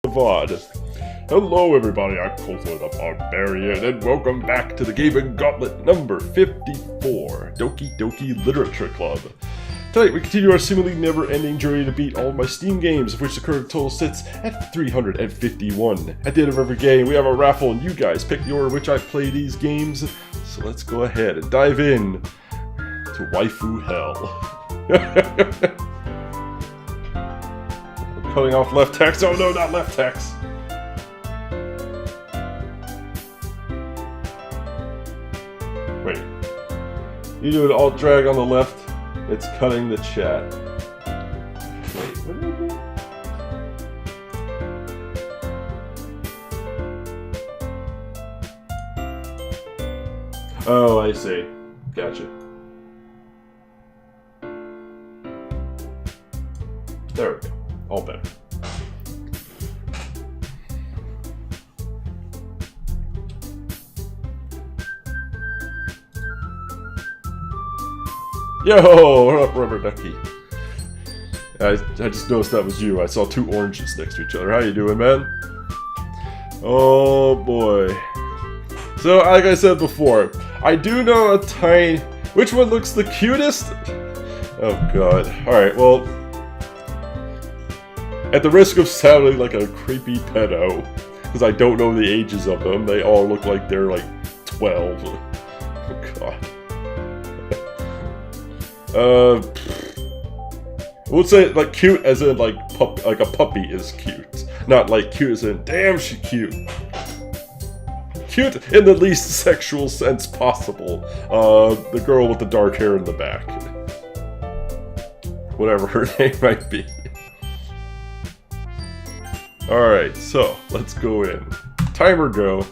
VOD. Hello everybody, I'm Gauntlet the Barbarian, and welcome back to the Gaben Gauntlet number 54, Doki Literature Club. Tonight we continue our seemingly never-ending journey to beat all of my Steam games, of which the current total sits at 351. At the end of every game, we have a raffle, and you guys pick the order in which I play these games. So let's go ahead and dive in to Waifu Hell. I'm cutting off left text. Oh no, not left text. Wait. You do an alt drag on the left. It's cutting the chat. Wait, what did I do? Oh, I see. Gotcha. There we go. All better. Yo, what up, Rubber Ducky? I just noticed that was you. I saw two oranges next to each other. How you doing, man? Oh boy. So, like I said before, I do know a tiny... Which one looks the cutest? Oh god. Alright, well... At the risk of sounding like a creepy pedo, because I don't know the ages of them, they all look like they're like 12. Oh god. I would say like cute as in like a puppy is cute, not like cute as in damn she cute. Cute in the least sexual sense possible. The girl with the dark hair in the back, whatever her name might be. All right, so let's go in. Timer go.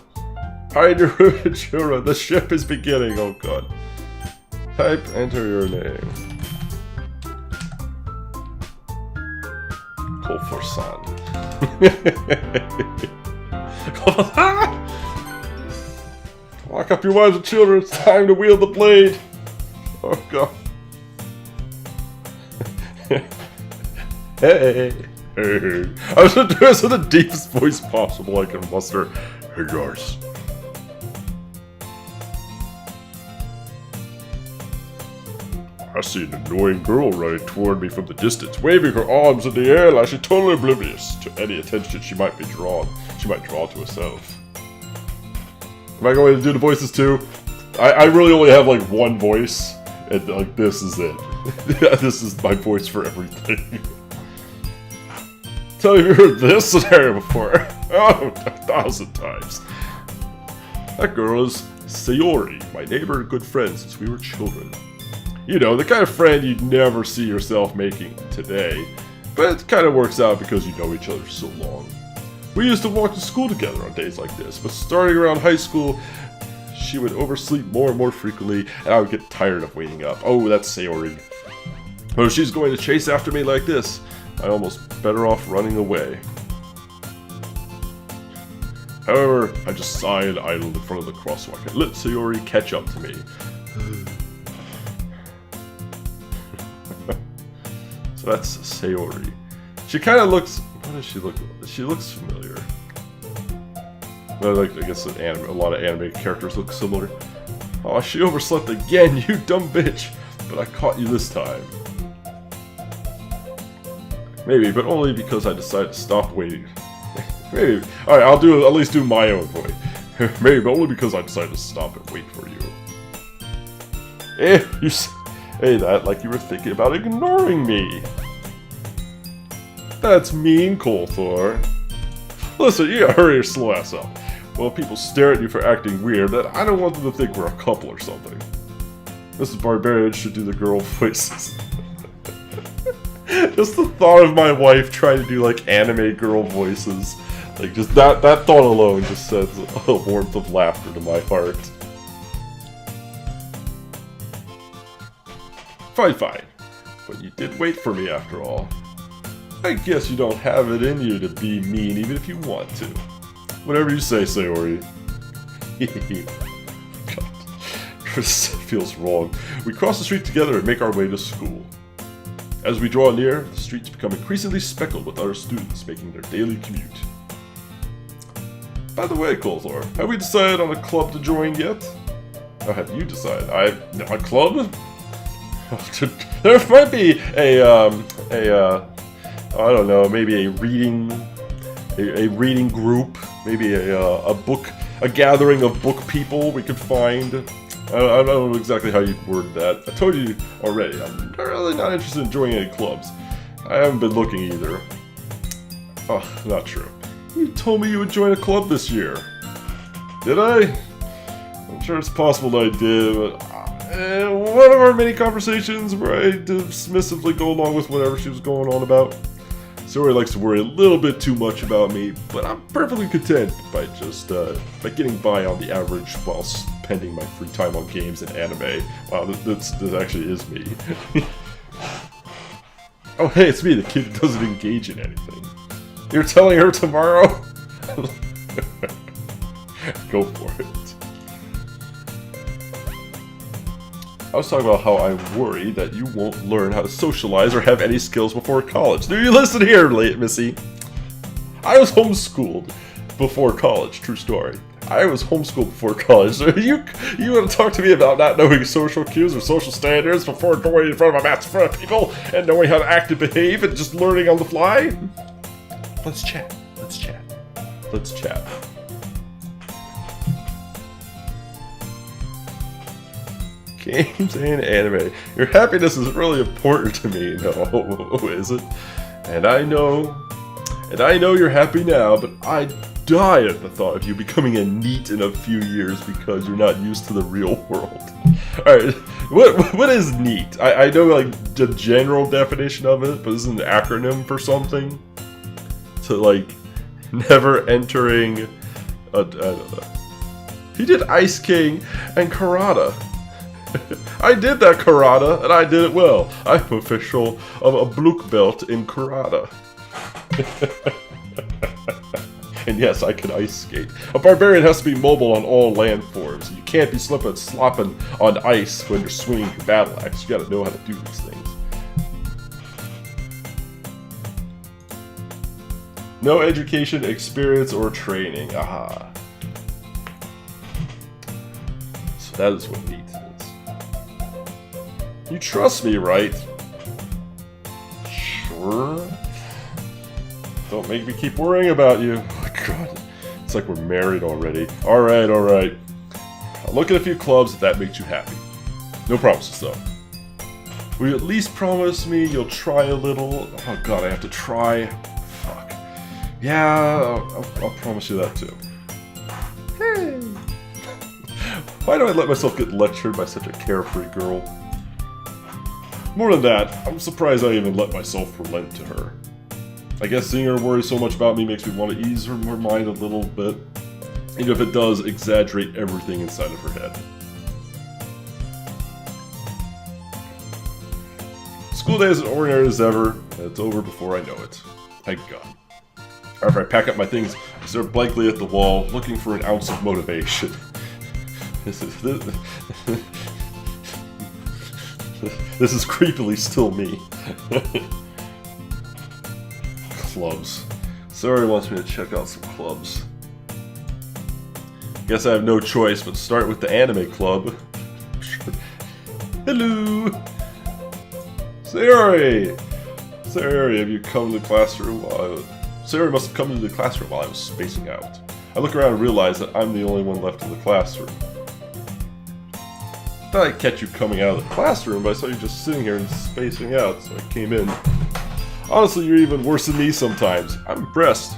Hi, Jura. The ship is beginning. Oh god. Type, enter your name. Kolforsan. Lock up your wives and children, it's time to wield the blade! Oh god. Hey! Hey! I was gonna do this in the deepest voice possible I can muster. Hey guys. I see an annoying girl running toward me from the distance, waving her arms in the air like she's totally oblivious to any attention she might draw to herself. Am I going to do the voices too? I really only have like one voice, and like this is it. This is my voice for everything. Tell me if you heard this scenario before. Oh, 1,000 times. That girl is Sayori, my neighbor and good friend since we were children. You know, the kind of friend you'd never see yourself making today, but it kind of works out because you know each other so long. We used to walk to school together on days like this, but starting around high school, she would oversleep more and more frequently, and I would get tired of waiting up. Oh, that's Sayori. But if she's going to chase after me like this, I'm almost better off running away. However, I just sigh and idle in front of the crosswalk and let Sayori catch up to me. So that's Sayori. She kind of looks... What does she look like? She looks familiar. Well, like, I guess a lot of anime characters look similar. Oh, she overslept again, you dumb bitch! But I caught you this time. Maybe, but only because I decided to stop waiting. Maybe. Alright, I'll at least do my own voice. Maybe, but only because I decided to stop and wait for you. You say that like you were thinking about ignoring me. That's mean, Kolthor. Listen, you gotta hurry your slow ass up. Well, people stare at you for acting weird, then I don't want them to think we're a couple or something. Mrs. Barbarian should do the girl voices. Just the thought of my wife trying to do like anime girl voices, like just that thought alone just sends a warmth of laughter to my heart. Fine. But you did wait for me after all. I guess you don't have it in you to be mean even if you want to. Whatever you say, Sayori. God. This feels wrong. We cross the street together and make our way to school. As we draw near, the streets become increasingly speckled with other students making their daily commute. By the way, Colthor, have we decided on a club to join yet? Or have you decided? A club? There might be I don't know, maybe a reading group, maybe a gathering of book people we could find. I don't know exactly how you'd word that. I told you already, I'm really not interested in joining any clubs. I haven't been looking either. Oh, not true. You told me you would join a club this year. Did I? I'm sure it's possible that I did, but one of our many conversations where I dismissively go along with whatever she was going on about. Sayori likes to worry a little bit too much about me, but I'm perfectly content by just by getting by on the average while spending my free time on games and anime. Wow, this actually is me. Oh hey, it's me, the kid who doesn't engage in anything. You're telling her tomorrow? Go for it. I was talking about how I'm worried that you won't learn how to socialize or have any skills before college. Do you listen here, Missy? I was homeschooled before college, true story. I was homeschooled before college, so you want to talk to me about not knowing social cues or social standards before going in front of a mass full of people and knowing how to act and behave and just learning on the fly? Let's chat. Let's chat. Let's chat. Games and anime. Your happiness is really important to me, no, is it? And I know you're happy now, but I die at the thought of you becoming a NEET in a few years because you're not used to the real world. Alright, what is NEET? I know like the general definition of it, but is it an acronym for something? To like, never entering I don't know. He did Ice King and Karada. I did that karate, and I did it well. I'm official of a blue belt in karate. And yes, I can ice skate. A barbarian has to be mobile on all landforms. You can't be slopping on ice when you're swinging your battle axe. You gotta know how to do these things. No education, experience, or training. Aha. So that is what NEET is. You trust me, right? Sure. Don't make me keep worrying about you. Oh, God. It's like we're married already. Alright, alright. I'll look at a few clubs if that makes you happy. No promises, though. Will you at least promise me you'll try a little? Oh, God, I have to try. Fuck. Yeah, I'll promise you that, too. Hey. Why do I let myself get lectured by such a carefree girl? More than that, I'm surprised I even let myself relent to her. I guess seeing her worry so much about me makes me want to ease her mind a little bit, even if it does exaggerate everything inside of her head. School day is as ordinary as ever, and it's over before I know it. Thank God. After I pack up my things, I stare blankly at the wall, looking for an ounce of motivation. This is creepily still me. Clubs. Sayori wants me to check out some clubs. Guess I have no choice but start with the anime club. Hello! Sayori! Sayori, have you come to the classroom Sayori must have come into the classroom while I was spacing out. I look around and realize that I'm the only one left in the classroom. I thought I'd catch you coming out of the classroom, but I saw you just sitting here and spacing out, so I came in. Honestly, you're even worse than me sometimes. I'm impressed.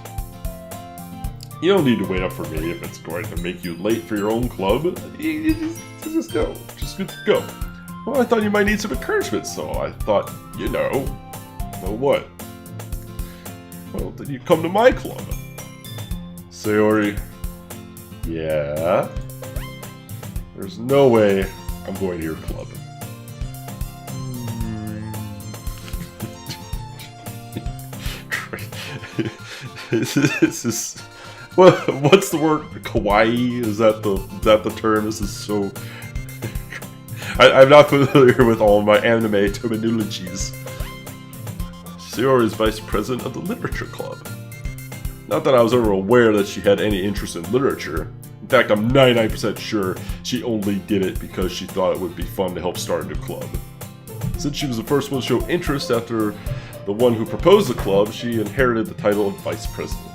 You don't need to wait up for me if it's going to make you late for your own club. You just go. Just go. Well, I thought you might need some encouragement, so I thought, you know. Well, what? Well, then you come to my club. Sayori. Yeah? There's no way I'm going to your club. This is what's the word? Kawaii? Is that the term? This is so. I'm not familiar with all my anime terminologies. Sayori is vice president of the literature club. Not that I was ever aware that she had any interest in literature. In fact, I'm 99% sure she only did it because she thought it would be fun to help start a new club. Since she was the first one to show interest after the one who proposed the club, she inherited the title of vice president.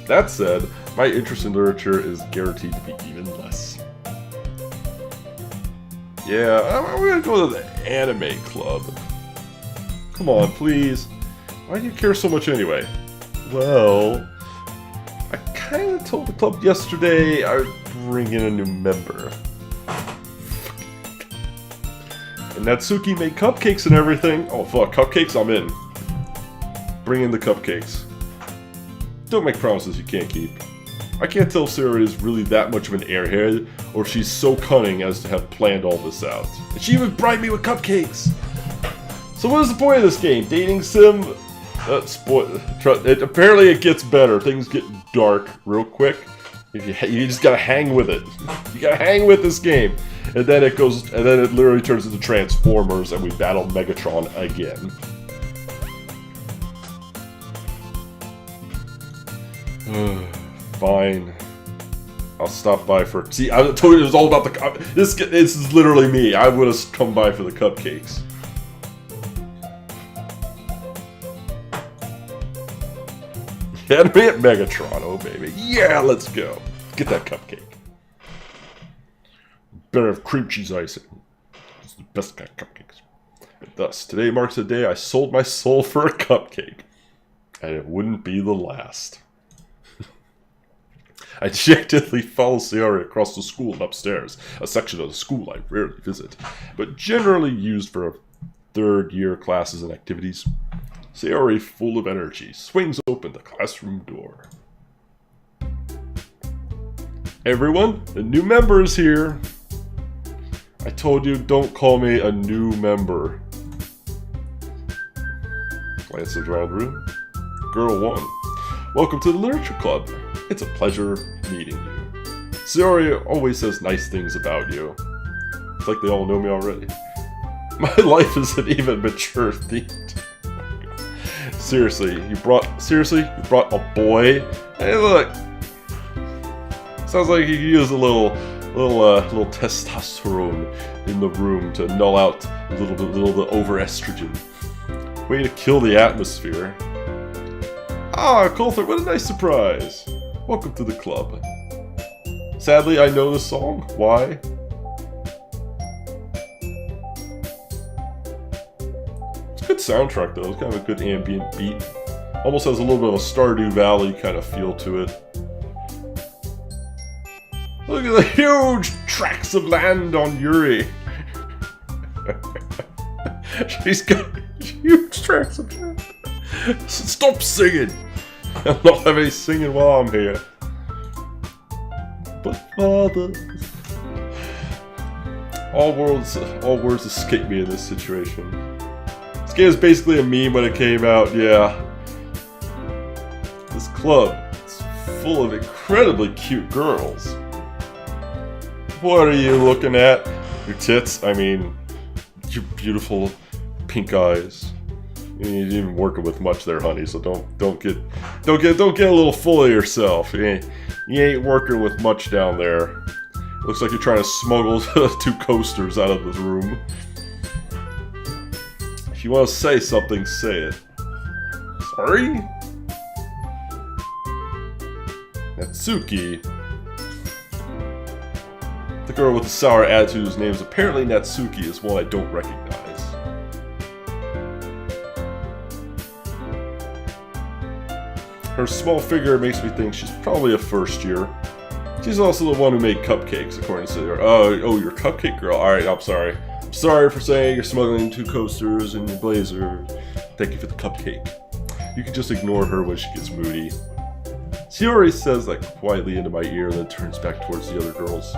That said, my interest in literature is guaranteed to be even less. Yeah, I'm gonna go to the anime club. Come on, please. Why do you care so much anyway? Well, I kinda told the club yesterday I would bring in a new member. And Natsuki made cupcakes and everything. Oh fuck, cupcakes? I'm in. Bring in the cupcakes. Don't make promises you can't keep. I can't tell if Sarah is really that much of an airhead, or if she's so cunning as to have planned all this out. And she even bribed me with cupcakes! So what is the point of this game? Dating sim? Apparently it gets better. Things get dark real quick. You just gotta hang with it. You gotta hang with this game. And then it literally turns into Transformers and we battle Megatron again. Fine. I'll stop by for... See, I told you it was all about the... This is literally me. I would have come by for the cupcakes. Anime at Megatron, oh baby. Yeah, let's go. Get that cupcake. Better have cream cheese icing. It's the best kind of cupcakes. And thus, today marks the day I sold my soul for a cupcake. And it wouldn't be the last. I dejectedly follow Sayori across the school and upstairs, a section of the school I rarely visit, but generally used for third-year classes and activities. Sayori, full of energy, swings open the classroom door. Everyone, the new member is here. I told you, don't call me a new member. Glances around the room. Girl 1. Welcome to the Literature Club. It's a pleasure meeting you. Sayori always says nice things about you. It's like they all know me already. My life isn't even mature themed. Seriously, you brought a boy? Hey, look. Sounds like you could use a little testosterone in the room to null out a little bit over estrogen. Way to kill the atmosphere. Ah, Coulthard, what a nice surprise. Welcome to the club. Sadly, I know this song. Why? It's a good soundtrack, though. It's kind of a good ambient beat. Almost has a little bit of a Stardew Valley kind of feel to it. Look at the huge tracts of land on Yuri. She's got huge tracts of land. Stop singing! I'm not having any singing while I'm here. But father... All words escape me in this situation. This game is basically a meme when it came out, yeah. This club is full of incredibly cute girls. What are you looking at? Your tits? I mean, your beautiful pink eyes. You ain't even working with much there, honey. So don't get a little full of yourself. You ain't working with much down there. Looks like you're trying to smuggle 2 coasters out of this room. If you want to say something, say it. Sorry? Natsuki. The girl with the sour attitude whose name is apparently Natsuki is one I don't recognize. Her small figure makes me think she's probably a first year. She's also the one who made cupcakes, according to her. Oh, you're a cupcake girl. Alright, I'm sorry. I'm sorry for saying you're smuggling 2 coasters in your blazer. Thank you for the cupcake. You can just ignore her when she gets moody. Sayori says that quietly into my ear and then turns back towards the other girls.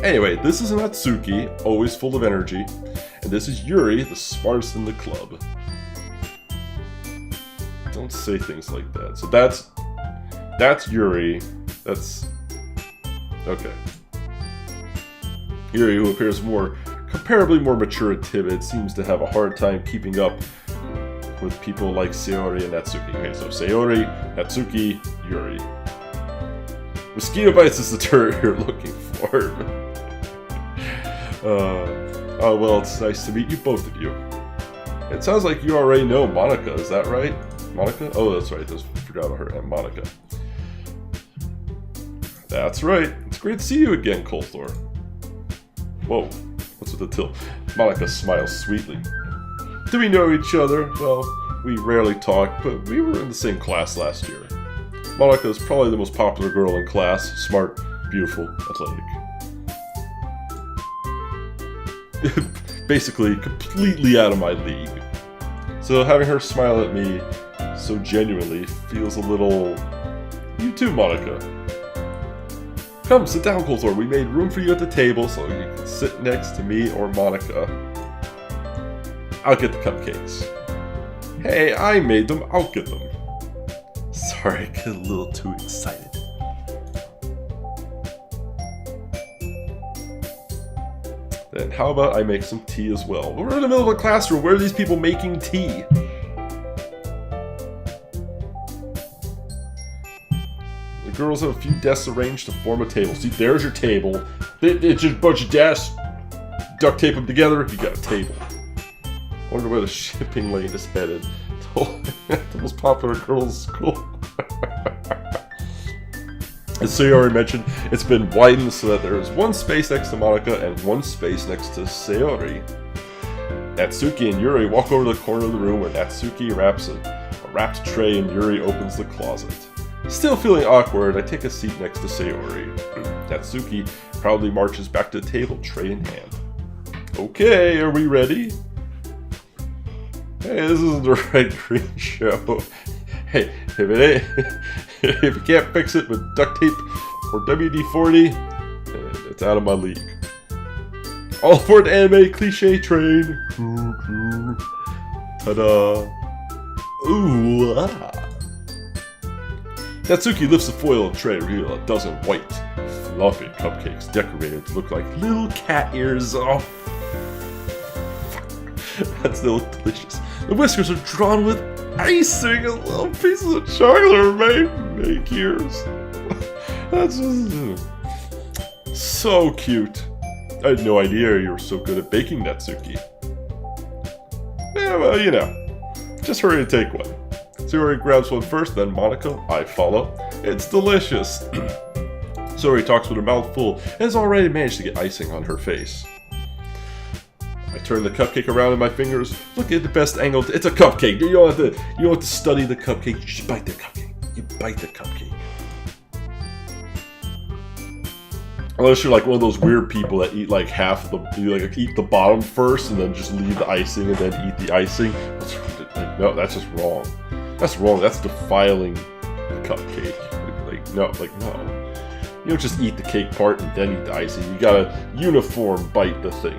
Anyway, this is Natsuki, always full of energy, and this is Yuri, the smartest in the club. Don't say things like that. So that's Yuri. That's... okay. Yuri, who appears comparably more mature and timid, seems to have a hard time keeping up with people like Sayori and Natsuki. Okay, so Sayori, Natsuki, Yuri. Mosquito bites is the turret you're looking for. Oh, well, it's nice to meet you, both of you. It sounds like you already know Monica, is that right? Monica? Oh, that's right, I forgot about her, and Monica. That's right. It's great to see you again, Colthor. Whoa, what's with the tilt? Monica smiles sweetly. Do we know each other? Well, we rarely talk, but we were in the same class last year. Monica is probably the most popular girl in class. Smart, beautiful, athletic. Basically, completely out of my league. So having her smile at me so genuinely feels a little... You too, Monica. Come, sit down, Colthor. We made room for you at the table so you can sit next to me or Monica. I'll get the cupcakes. Hey, I made them. I'll get them. Sorry, I get a little too excited. Then how about I make some tea as well? We're in the middle of a classroom. Where are these people making tea? The girls have a few desks arranged to form a table. See, there's your table. It's just a bunch of desks. Duct tape them together, you got a table. Wonder where the shipping lane is headed. The most popular girls' school. As Sayori mentioned, it's been widened so that there is one space next to Monica and one space next to Sayori. Natsuki and Yuri walk over to the corner of the room where Natsuki wraps a wrapped tray and Yuri opens the closet. Still feeling awkward, I take a seat next to Sayori. Natsuki proudly marches back to the table, tray in hand. Okay, are we ready? Hey, this isn't the Red Green Show. Hey, if it ain't, if you can't fix it with duct tape or WD-40, it's out of my league. All for an anime cliche train. Ta-da! Ooh, ah. Natsuki lifts the foil tray and reveals a dozen white, fluffy cupcakes decorated to look like little cat ears. Oh, fuck. That's look delicious. The whiskers are drawn with icing and little pieces of chocolate make ears. That's just so cute. I had no idea you were so good at baking, Natsuki. Yeah, well, you know. Just hurry to take one. Sayori grabs one first, then Monica. I follow. It's delicious. Sayori talks with her mouth full and has already managed to get icing on her face. I turn the cupcake around in my fingers, look at the best angle. It's a cupcake. You don't have to study the cupcake. You just bite the cupcake. You bite the cupcake. Unless you're like one of those weird people that eat like half of the, you like eat the bottom first and then just leave the icing and then eat the icing. No, that's just wrong. That's wrong. That's defiling the cupcake. No. You don't just eat the cake part and then eat the icing. You gotta uniform bite the thing.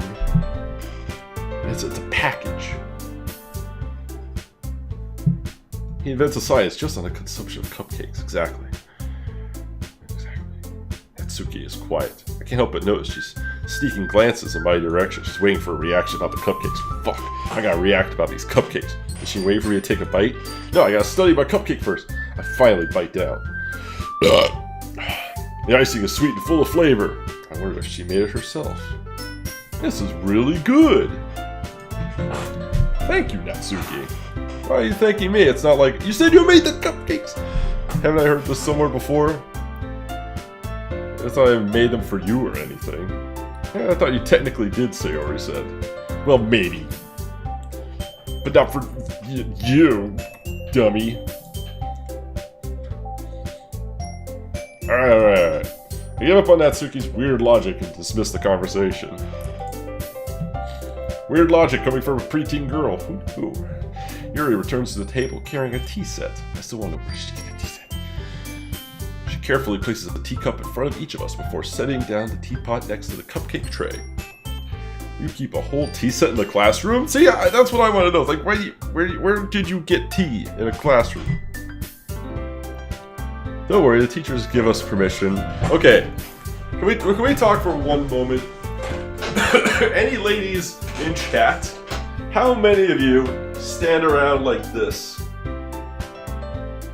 It's a package. He invents a science just on the consumption of cupcakes. Exactly. Natsuki is quiet. I can't help but notice she's sneaking glances in my direction. She's waiting for a reaction about the cupcakes. Fuck, I gotta react about these cupcakes. Is she waiting for me to take a bite? No, I gotta study my cupcake first. I finally bite down. The icing is sweet and full of flavor. I wonder if she made it herself. This is really good. Thank you, Natsuki. Why are you thanking me? It's not like, you said you made the cupcakes! Haven't I heard this somewhere before? It's not I made them for you or anything. Yeah, I thought you technically did, Sayori said. Well, maybe. But not for you, dummy. Alright. I get up on Natsuki's weird logic and dismiss the conversation. Weird logic coming from a preteen girl. Ooh. Yuri returns to the table carrying a tea set. I still wonder where she get a tea set. She carefully places a teacup in front of each of us before setting down the teapot next to the cupcake tray. You keep a whole tea set in the classroom? See, that's what I want to know. It's like, where did you get tea in a classroom? Don't worry, the teachers give us permission. Okay, can we talk for one moment? Any ladies in chat, how many of you stand around like this.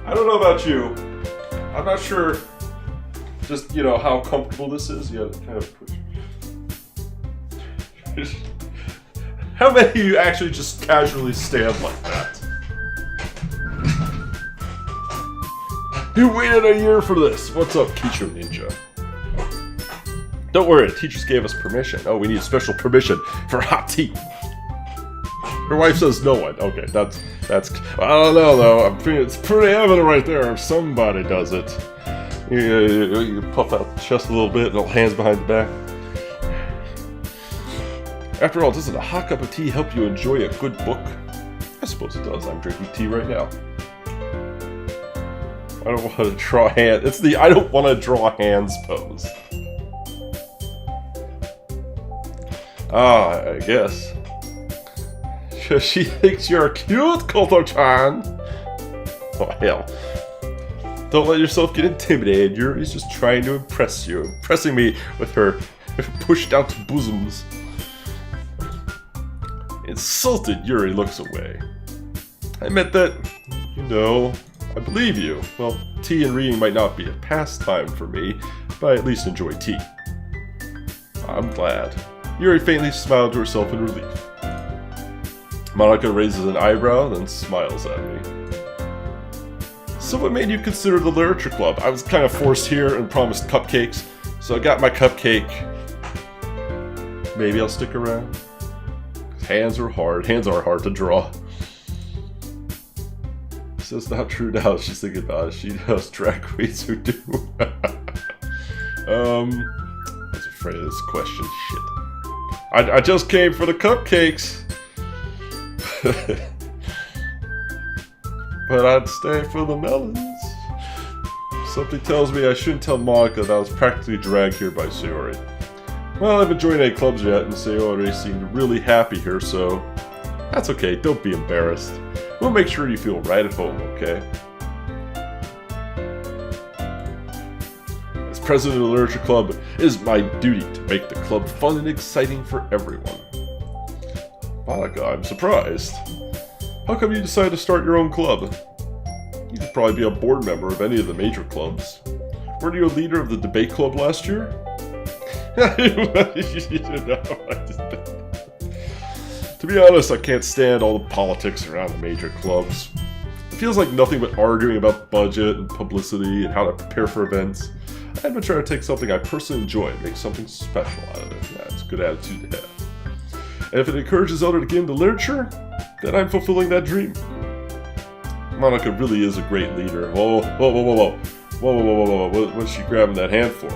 I don't know about you. I'm not sure just, how comfortable this is. You gotta kind of push. How many of you actually just casually stand like that? You waited a year for this. What's up, Teacher Ninja? Don't worry, teachers gave us permission. Oh, we need special permission for hot tea. Your wife says no one. Okay, that's. I don't know though. It's pretty evident right there. If somebody does it, you puff out the chest a little bit, and hands behind the back. After all, doesn't a hot cup of tea help you enjoy a good book? I suppose it does. I'm drinking tea right now. I don't want to draw hands. It's the I don't want to draw hands pose. I guess. She thinks you're cute, Koto-chan. Oh, hell. Don't let yourself get intimidated. Yuri's just trying to impress you. Impressing me with her pushed out bosoms. Insulted, Yuri looks away. I meant that, I believe you. Well, tea and reading might not be a pastime for me, but I at least enjoy tea. I'm glad. Yuri faintly smiled to herself in relief. Monica raises an eyebrow, then smiles at me. So what made you consider the literature club? I was kind of forced here and promised cupcakes, so I got my cupcake. Maybe I'll stick around. Hands are hard. Hands are hard to draw. So it's not true now. She's thinking about it. She knows drag queens who do. I was afraid of this question. Shit. I just came for the cupcakes. But I'd stay for the melons. Something tells me I shouldn't tell Monica that I was practically dragged here by Sayori. Well, I haven't joined any clubs yet, and Sayori seemed really happy here, so that's okay. Don't be embarrassed. We'll make sure you feel right at home, okay? As president of the Literature Club, it is my duty to make the club fun and exciting for everyone. Monica, I'm surprised. How come you decided to start your own club? You could probably be a board member of any of the major clubs. Weren't you a leader of the debate club last year? To be honest, I can't stand all the politics around the major clubs. It feels like nothing but arguing about budget and publicity and how to prepare for events. I've been trying to take something I personally enjoy and make something special out of it. That's a good attitude to have. And if it encourages others to get into literature, then I'm fulfilling that dream. Monica really is a great leader. Whoa. What's she grabbing that hand for?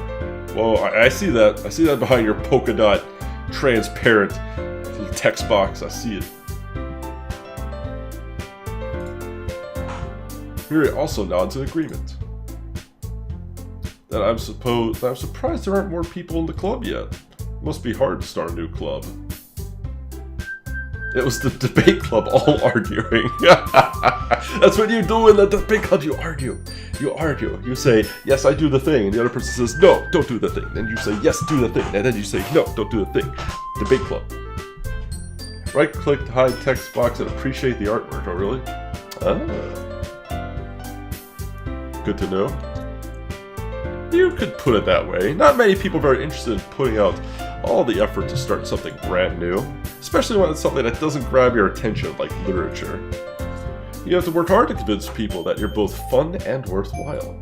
Whoa, I see that. I see that behind your polka dot, transparent little text box. I see it. Yuri also nods in agreement. I'm surprised there aren't more people in the club yet. It must be hard to start a new club. It was the debate club all arguing. That's what you do in the debate club. You argue. You say, yes, I do the thing. And the other person says, no, don't do the thing. Then you say, yes, do the thing. And then you say, no, don't do the thing. Debate club. Right-click to hide text box and appreciate the artwork. Oh, really? Good to know. You could put it that way. Not many people are very interested in putting out all the effort to start something brand new. Especially when it's something that doesn't grab your attention like literature. You have to work hard to convince people that you're both fun and worthwhile.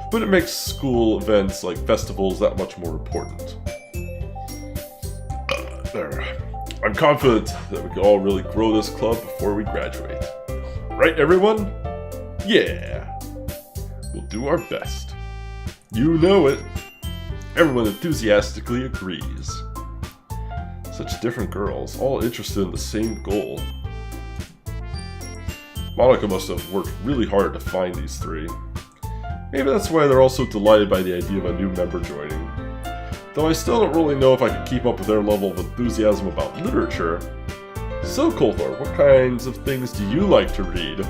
But it makes school events like festivals that much more important. I'm confident that we can all really grow this club before we graduate. Right, everyone? Yeah! We'll do our best. You know it. Everyone enthusiastically agrees. Such different girls, all interested in the same goal. Monica must have worked really hard to find these three. Maybe that's why they're all so delighted by the idea of a new member joining. Though I still don't really know if I could keep up with their level of enthusiasm about literature. So, Coulthor, what kinds of things do you like to read?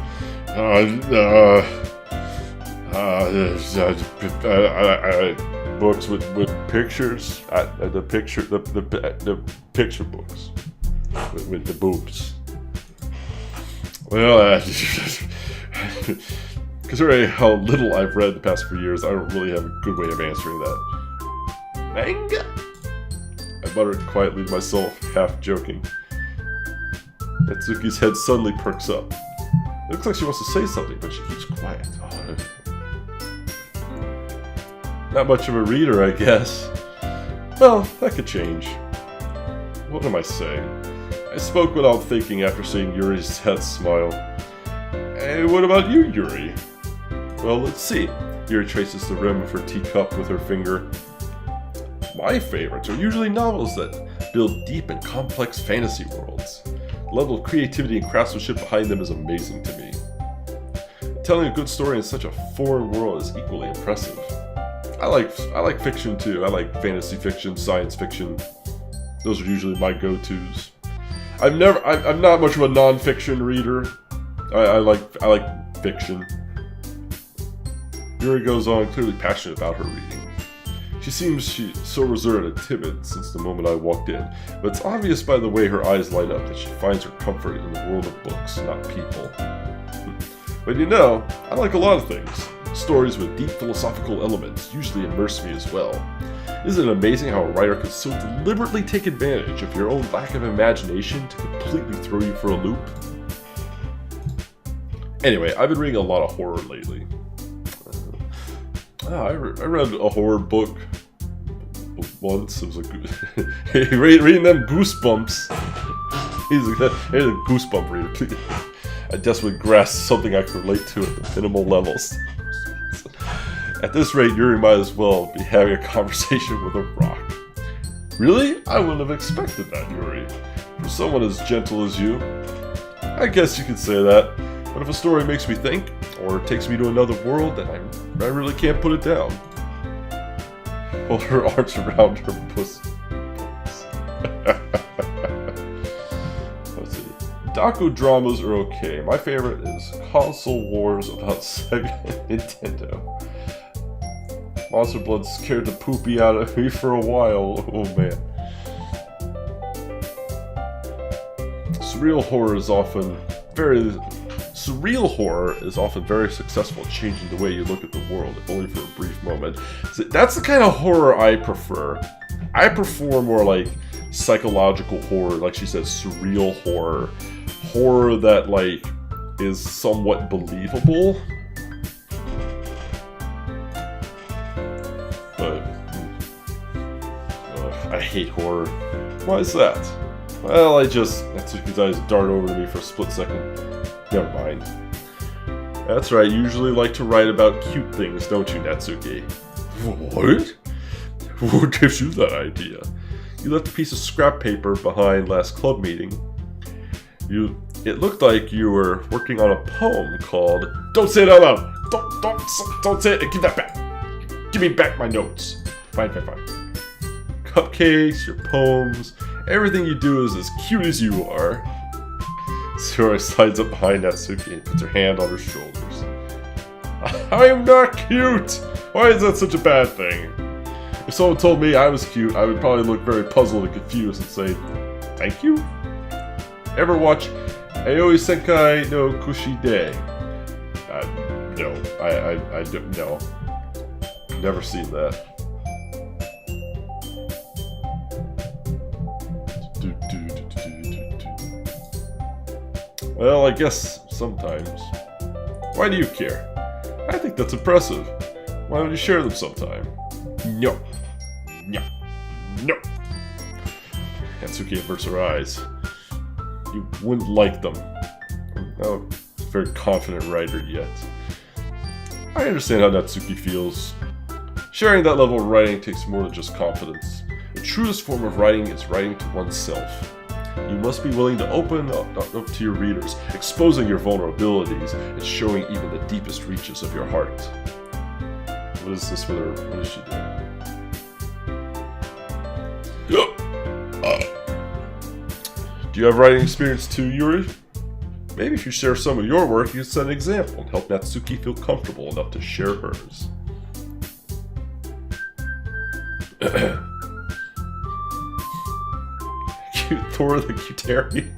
Books with pictures. The picture books with the boobs. Well, considering how little I've read the past few years, I don't really have a good way of answering that. Manga? I muttered quietly to myself, half joking. Natsuki's head suddenly perks up. It looks like she wants to say something, but she keeps quiet. Oh. Not much of a reader, I guess. Well, that could change. What am I saying? I spoke without thinking after seeing Yuri's sad smile. Hey, what about you, Yuri? Well, let's see. Yuri traces the rim of her teacup with her finger. My favorites are usually novels that build deep and complex fantasy worlds. The level of creativity and craftsmanship behind them is amazing to me. Telling a good story in such a foreign world is equally impressive. I like fiction too. I like fantasy fiction, science fiction. Those are usually my go-tos. I'm not much of a non-fiction reader. I like fiction. Yuri goes on, clearly passionate about her reading. She seems so reserved and timid since the moment I walked in, but it's obvious by the way her eyes light up that she finds her comfort in the world of books, not people. But you know, I like a lot of things. Stories with deep philosophical elements usually immerse me as well. Isn't it amazing how a writer can so deliberately take advantage of your own lack of imagination to completely throw you for a loop? Anyway, I've been reading a lot of horror lately. I read a horror book once. It was reading them Goosebumps. He's a Goosebump reader. I desperately grasped something I could relate to at the minimal levels. At this rate, Yuri might as well be having a conversation with a rock. Really? I wouldn't have expected that, Yuri. For someone as gentle as you. I guess you could say that. But if a story makes me think, or takes me to another world, then I really can't put it down. Hold her arms around her pussy. Let's see. Doku dramas are okay. My favorite is console wars about Sega and Nintendo. Monster Blood scared the poopy out of me for a while. Oh man. Surreal horror is often very successful at changing the way you look at the world, if only for a brief moment. So that's the kind of horror I prefer. I prefer more like psychological horror, like she said, surreal horror. Horror that, like, is somewhat believable. But I hate horror. Why is that? Well, Natsuki's eyes dart over to me for a split second. Never mind. That's right, you usually like to write about cute things, don't you, Natsuki? What? Who gives you that idea? You left a piece of scrap paper behind last club meeting. It looked like you were working on a poem called... Don't say it out loud! Don't say it! Give that back! Give me back my notes! Fine. Cupcakes, your poems, everything you do is as cute as you are. Sora slides up behind Natsuki and puts her hand on her shoulders. I am not cute! Why is that such a bad thing? If someone told me I was cute, I would probably look very puzzled and confused and say, thank you? Ever watch Aoi Senkai no Kushide? No. I don't know. Never seen that. Well, I guess sometimes. Why do you care? I think that's impressive. Why don't you share them sometime? No. Natsuki averts her eyes. You wouldn't like them. I'm not a very confident writer yet. I understand how Natsuki feels. Sharing that level of writing takes more than just confidence. The truest form of writing is writing to oneself. You must be willing to open up to your readers, exposing your vulnerabilities and showing even the deepest reaches of your heart. What is this with her? What is she doing? Do you have writing experience too, Yuri? Maybe if you share some of your work, you can set an example and help Natsuki feel comfortable enough to share hers. Cute Thor the Cutarian.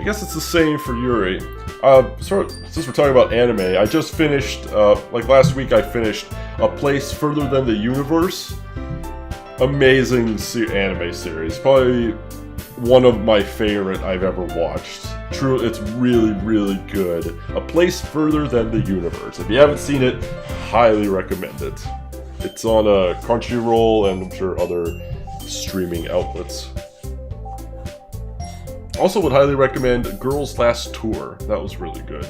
I guess it's the same for Yuri. Since we're talking about anime, I just finished, like last week I finished A Place Further Than the Universe. Amazing anime series. Probably one of my favorite I've ever watched. True, it's really, really good. A Place Further Than the Universe. If you haven't seen it, highly recommend it. It's on Crunchyroll and I'm sure other streaming outlets. Also would highly recommend Girls Last Tour. That was really good.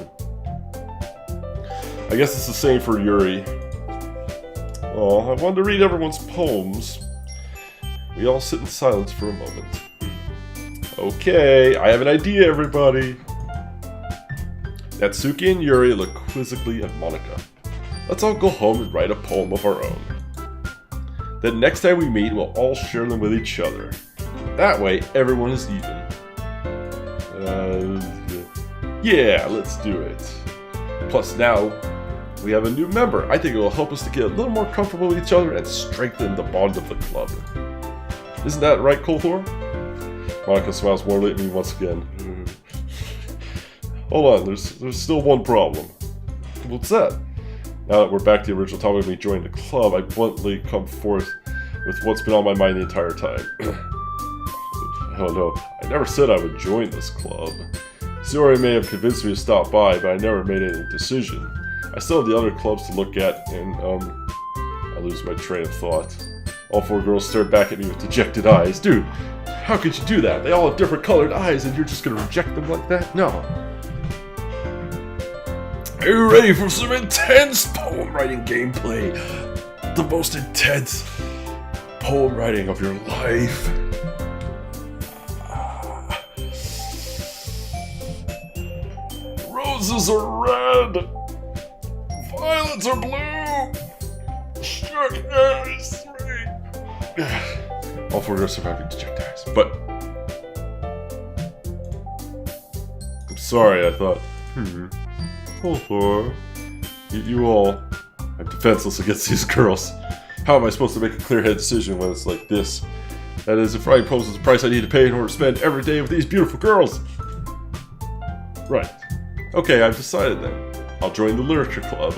I guess it's the same for Yuri. Oh, I wanted to read everyone's poems. We all sit in silence for a moment. Okay, I have an idea, everybody. Natsuki and Yuri look quizzically at Monica. Let's all go home and write a poem of our own. Then next time we meet, we'll all share them with each other. That way, everyone is even. Yeah, let's do it. Plus now, we have a new member. I think it will help us to get a little more comfortable with each other and strengthen the bond of the club. Isn't that right, Kolthor? Monica smiles warmly at me once again. Hold on, there's still one problem. What's that? Now that we're back to the original topic of me joining the club, I bluntly come forth with what's been on my mind the entire time. Oh no, I never said I would join this club. Sayori may have convinced me to stop by, but I never made any decision. I still have the other clubs to look at, and I lose my train of thought. All four girls stare back at me with dejected eyes. Dude, how could you do that? They all have different colored eyes, and you're just gonna reject them like that? No. Are you ready for some intense poem writing gameplay? The most intense poem writing of your life. Roses are red. Violets are blue. Sugar is sweet. All four girls surviving dejected eyes. But I'm sorry, I thought, all four. You all I'm defenseless against these girls. How am I supposed to make a clear-headed decision when it's like this? That is, if writing poems is the price I need to pay in order to spend every day with these beautiful girls. Right. Okay, I've decided then. I'll join the literature club.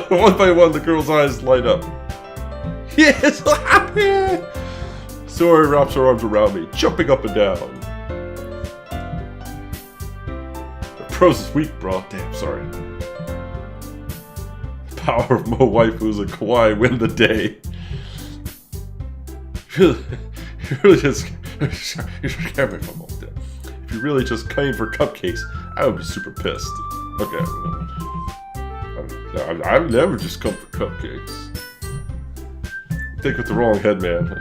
One by one, the girls' eyes light up. Yes, happy! Sayori wraps her arms around me, jumping up and down. The prose is weak, bro. Damn, sorry. Power of Mo waifus and kawaii win the day. You really just can't make my mom dead. If you really just came for cupcakes, I would be super pissed. Okay. I've never just come for cupcakes. Think with the wrong head, man.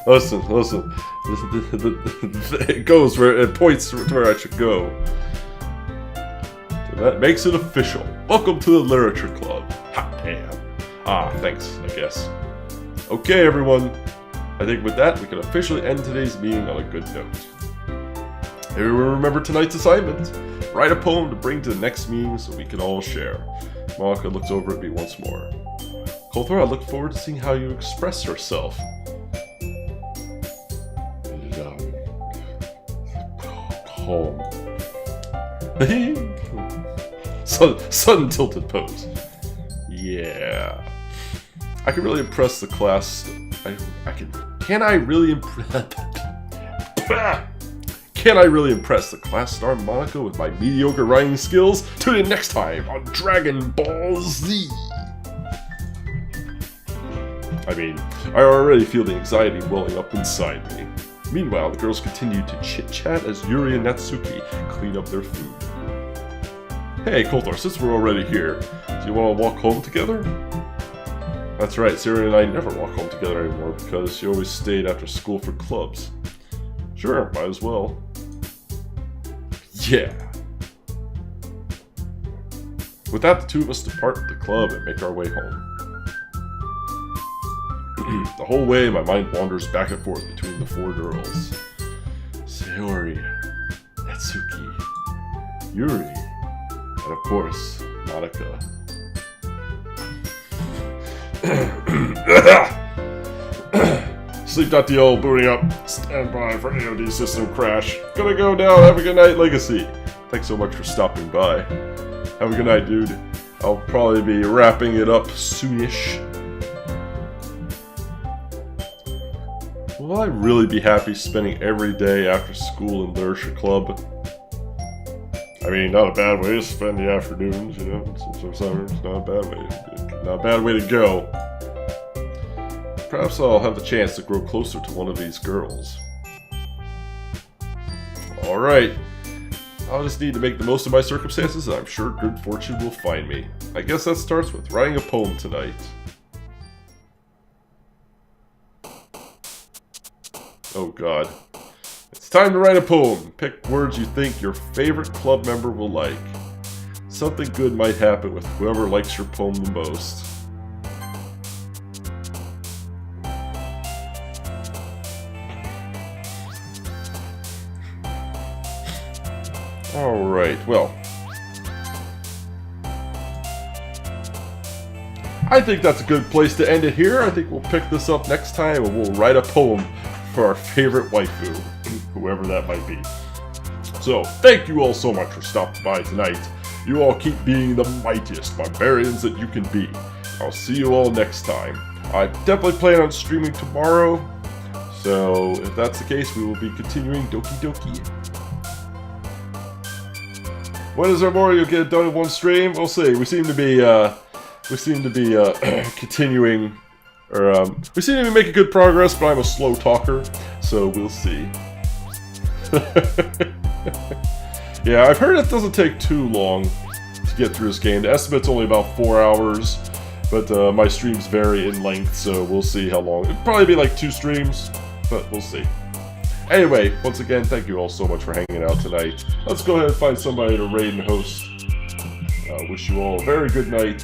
Listen. It goes where it points to where I should go. So that makes it official. Welcome to the literature club. Hot damn. Ah, thanks, I guess. Okay, everyone. I think with that, we can officially end today's meeting on a good note. Everyone remember tonight's assignment. Write a poem to bring to the next meeting so we can all share. Monica looks over at me once more. Kolthor, I look forward to seeing how you express yourself. Poem. Sudden tilted pose. Yeah. I can really impress the class. Can I really impress the class star Monica with my mediocre writing skills? Tune in next time on Dragon Ball Z. I mean, I already feel the anxiety welling up inside me. Meanwhile, the girls continue to chit-chat as Yuri and Natsuki clean up their food. Hey, Kolthor, since we're already here, do you want to walk home together? That's right, Sayori and I never walk home together anymore because she always stayed after school for clubs. Sure, might as well. Yeah. With that, the two of us depart the club and make our way home. The whole way, my mind wanders back and forth between the four girls. Sayori, Natsuki, Yuri, and of course, Monica. Sleep.do booting up. Stand by for AOD system crash. Gonna go now. Have a good night, Legacy. Thanks so much for stopping by. Have a good night, dude. I'll probably be wrapping it up soonish. Will I really be happy spending every day after school in Literature Club? I mean, not a bad way to spend the afternoons, you know. It's not a bad way. Not a bad way to go. Perhaps I'll have the chance to grow closer to one of these girls. Alright. I'll just need to make the most of my circumstances, and I'm sure good fortune will find me. I guess that starts with writing a poem tonight. Oh god. It's time to write a poem. Pick words you think your favorite club member will like. Something good might happen with whoever likes your poem the most. Alright, well. I think that's a good place to end it here. I think we'll pick this up next time and we'll write a poem for our favorite waifu, whoever that might be. So, thank you all so much for stopping by tonight. You all keep being the mightiest barbarians that you can be. I'll see you all next time. I definitely plan on streaming tomorrow, so if that's the case, we will be continuing Doki Doki. When is our more you'll get it done in one stream? We'll see. We seem to be continuing, or we seem to be making good progress, but I'm a slow talker, so we'll see. Yeah, I've heard it doesn't take too long to get through this game. The estimate's only about 4 hours, but my streams vary in length, so we'll see how long. It'll probably be like 2 streams, but we'll see. Anyway, once again, thank you all so much for hanging out tonight. Let's go ahead and find somebody to raid and host. Wish you all a very good night.